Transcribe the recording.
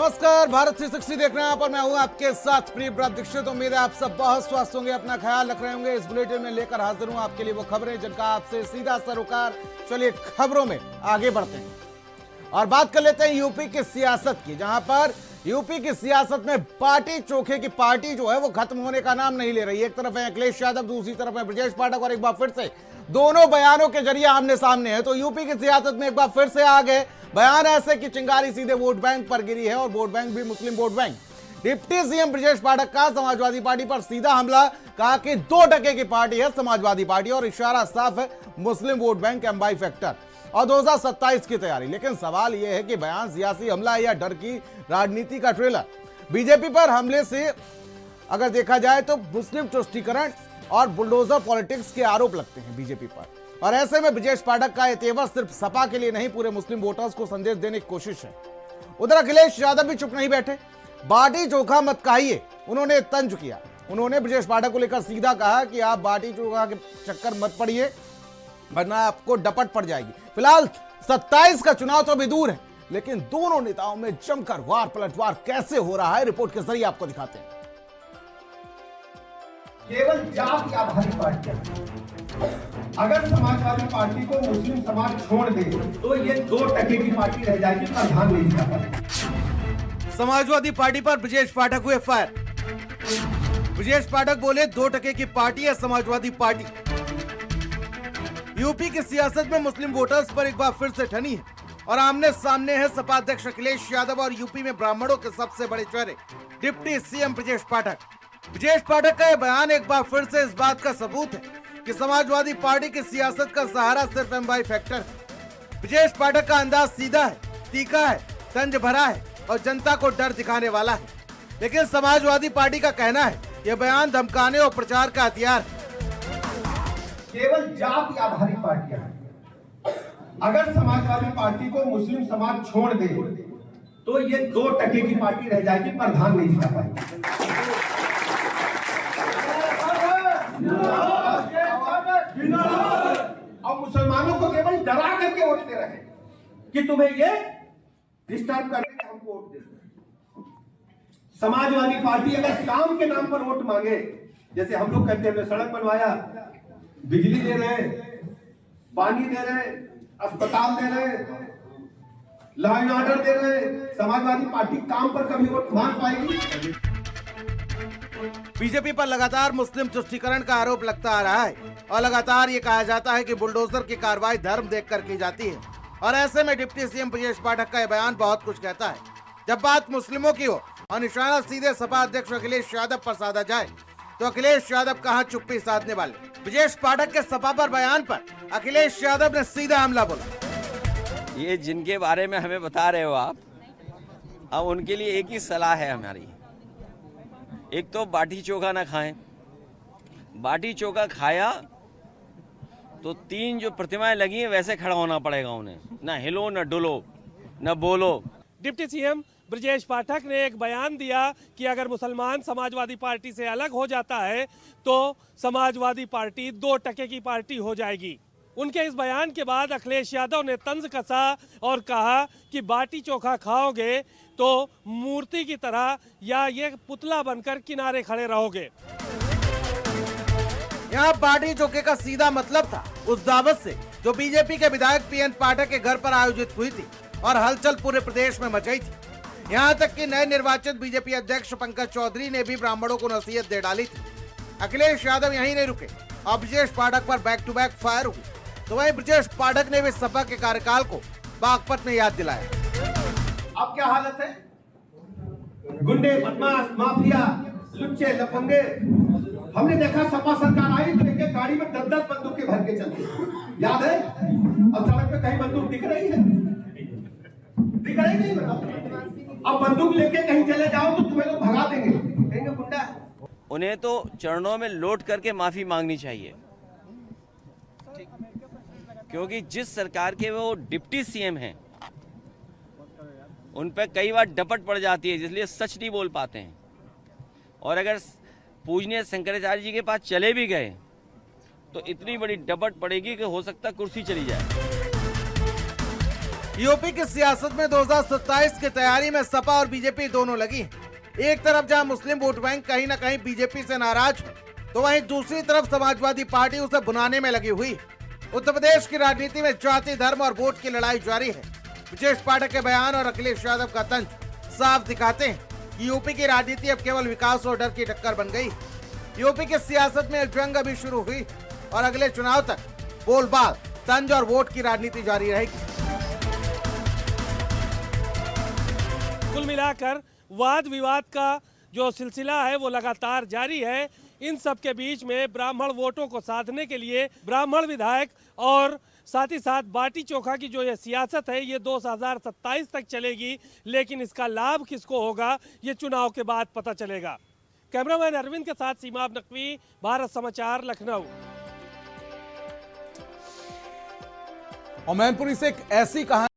नमस्कार, भारत 360 देख रहे हैं आप और मैं हूं आपके साथ प्रिय दीक्षित। उम्मीद है आप सब बहुत स्वस्थ होंगे, अपना ख्याल रख रहे होंगे। इस बुलेटिन में लेकर हाजिर हूं आपके लिए वो खबरें जिनका आपसे सीधा सरोकार। चलिए खबरों में आगे बढ़ते हैं और बात कर लेते हैं यूपी की सियासत की, जहां पर यूपी की सियासत में बाटी चोखे की पार्टी जो है वो खत्म होने का नाम नहीं ले रही। एक तरफ है अखिलेश यादव, दूसरी तरफ है ब्रजेश पाठक और एक बार फिर से दोनों बयानों के जरिए आमने सामने है। तो यूपी की सियासत में एक बार फिर से आ गए बयान ऐसे कि चिंगारी सीधे वोट बैंक पर गिरी है और वोट बैंक भी Muslim vote bank. Deputy CM Brajesh Pathak का समाजवादी पार्टी पर सीधा हमला, कहा कि 2% की पार्टी है समाजवादी पार्टी और इशारा साफ है मुस्लिम वोट बैंक एमवाई फैक्टर और 2027 की तैयारी। लेकिन सवाल यह है कि बयान सियासी हमला या डर की राजनीति का ट्रेलर। बीजेपी पर हमले से अगर देखा जाए तो मुस्लिम तुष्टीकरण और बुलडोजर पॉलिटिक्स के आरोप लगते हैं बीजेपी पर, और ऐसे में ब्रजेश पाठक का यह तेवर सिर्फ सपा के लिए नहीं पूरे मुस्लिम वोटर्स को संदेश देने की कोशिश है। उधर अखिलेश यादव भी चुप नहीं बैठे, बाटी चोखा मत कहिए, उन्होंने तंज किया। उन्होंने ब्रजेश पाठक को लेकर सीधा कहा कि आप बाटी चोखा के चक्कर मत पड़िए वरना आपको डपट पड़ जाएगी। फिलहाल 27 का चुनाव तो अभी दूर है, लेकिन दोनों नेताओं में जमकर वार पलटवार कैसे हो रहा है रिपोर्ट के जरिए आपको दिखाते हैं। केवल जाति आधारित पार्टियां, अगर समाजवादी पार्टी को मुस्लिम समाज छोड़ दे तो ये 2% की पार्टी रह जाएगी, प्रधान नहीं जीता पाएगा। समाजवादी पार्टी पर ब्रजेश पाठक हुए फायर। ब्रजेश पाठक बोले 2% की पार्टी है समाजवादी पार्टी। यूपी की सियासत में मुस्लिम वोटर्स पर एक बार फिर से ठनी है और आमने सामने है सपा अध्यक्ष अखिलेश यादव और यूपी में ब्राह्मणों के सबसे बड़े चेहरे डिप्टी सीएम ब्रजेश पाठक। ब्रजेश पाठक का यह बयान एक बार फिर से इस बात का सबूत है कि समाजवादी पार्टी की सियासत का सहारा सिर्फ एमवाई फैक्टर है। ब्रजेश पाठक का अंदाज सीधा है, तीखा है, तंज भरा है और जनता को डर दिखाने वाला है। लेकिन समाजवादी पार्टी का कहना है यह बयान धमकाने और प्रचार का हथियार है। केवल जाति आधारित पार्टियां, अगर समाजवादी पार्टी को मुस्लिम समाज छोड़ दे तो ये 2% की पार्टी रह जाएगी, प्रधान नहीं जीता पाएगी। और मुसलमानों को केवल डरा करके वोट दे रहे हैं कि तुम्हें ये डिस्टर्ब करके हम वोट दे। समाजवादी पार्टी अगर काम के नाम पर वोट मांगे, जैसे हम लोग कहते हैं सड़क बनवाया, बिजली दे रहे, पानी दे रहे, अस्पताल दे रहे, लॉ एंड ऑर्डर दे रहे, समाजवादी पार्टी काम पर कभी वोट मांग पाएगी? बीजेपी पर लगातार मुस्लिम तुष्टीकरण का आरोप लगता आ रहा है और लगातार ये कहा जाता है कि बुलडोजर की कार्रवाई धर्म देखकर की जाती है। और ऐसे में डिप्टी सीएम ब्रजेश पाठक का यह बयान बहुत कुछ कहता है। जब बात मुस्लिमों की हो और निशाना सीधे सपा अध्यक्ष अखिलेश यादव पर साधा जाए तो अखिलेश यादव कहां चुप्पी साधने वाले। ब्रजेश पाठक के सपा पर बयान पर अखिलेश यादव ने सीधा हमला बोला। ये जिनके बारे में हमें बता रहे हो आप, अब उनके लिए एक ही सलाह है हमारी, एक तो बाटी चोखा ना खाएं। बाटी चोखा खाया तो 3 जो प्रतिमाएं लगी हैं वैसे खड़ा होना पड़ेगा उन्हें, ना हिलो ना डुलो ना बोलो। डिप्टी सीएम ब्रजेश पाठक ने एक बयान दिया कि अगर मुसलमान समाजवादी पार्टी से अलग हो जाता है तो समाजवादी पार्टी 2% की पार्टी हो जाएगी। उनके इस बयान के बाद अखिलेश यादव ने तंज कसा और कहा कि बाटी चोखा खाओगे तो मूर्ति की तरह या ये पुतला बनकर किनारे खड़े रहोगे। यहाँ बाटी चोखे का सीधा मतलब था उस दावत से जो बीजेपी के विधायक पीएन पाठक के घर पर आयोजित हुई थी और हलचल पूरे प्रदेश में मचाई थी। यहाँ तक कि नए निर्वाचित बीजेपी अध्यक्ष पंकज चौधरी ने भी ब्राह्मणों को नसीहत दे डाली थी। अखिलेश यादव यहीं नहीं रुके और ब्रजेश पाठक पर बैक टू बैक फायर हुई। तो वहीं ब्रजेश पाठक ने भी सपा के कार्यकाल को बागपत में याद दिलाया। अब क्या हालत है? गुंडे, बदमाश, माफिया, लुच्चे, लफंगे। हमने देखा सपा सरकार आई तो एक गाड़ी में 10-10 बंदूकें भर के चलती, याद है? अब सड़क पे कहीं बंदूक दिख रही है? दिख रही नहीं बताओ। अब बंदूक लेके कहीं चले जाओ तो तुम्हें लोग भगा देंगे, कहेंगे गुंडा। उन्हें तो चरणों में लौट करके माफी मांगनी चाहिए, क्योंकि जिस सरकार के वो डिप्टी सीएम हैं उन पर कई बार डपट पड़ जाती है, इसलिए सच नहीं बोल पाते हैं। और अगर पूजनीय शंकराचार्य जी के पास चले भी गए तो इतनी बड़ी डपट पड़ेगी कि हो सकता है कुर्सी चली जाए। यूपी की सियासत में 2027 की तैयारी में सपा और बीजेपी दोनों लगी। एक तरफ जहां मुस्लिम वोट बैंक कहीं न कहीं बीजेपी से नाराज है, तो वहीं दूसरी तरफ समाजवादी पार्टी उसे भुनाने में लगी हुई। उत्तर प्रदेश की राजनीति में जाति, धर्म और वोट की लड़ाई जारी है। ब्रजेश पाठक के बयान और अखिलेश यादव का तंज साफ दिखाते हैं कि यूपी की राजनीति अब केवल विकास और डर की टक्कर बन गई। यूपी की सियासत में जंग अभी शुरू हुई और अगले चुनाव तक बोलबाल, तंज और वोट की राजनीति जारी रहेगी। कुल मिलाकर वाद विवाद का जो सिलसिला है वो लगातार जारी है। इन सब के बीच में ब्राह्मण वोटों को साधने के लिए ब्राह्मण विधायक और साथ ही साथ बाटी चोखा की जो ये सियासत है ये 2027 तक चलेगी, लेकिन इसका लाभ किसको होगा ये चुनाव के बाद पता चलेगा। कैमरामैन अरविंद के साथ सीमा नकवी, भारत समाचार, लखनऊ। और मैनपुरी से एक ऐसी कहानी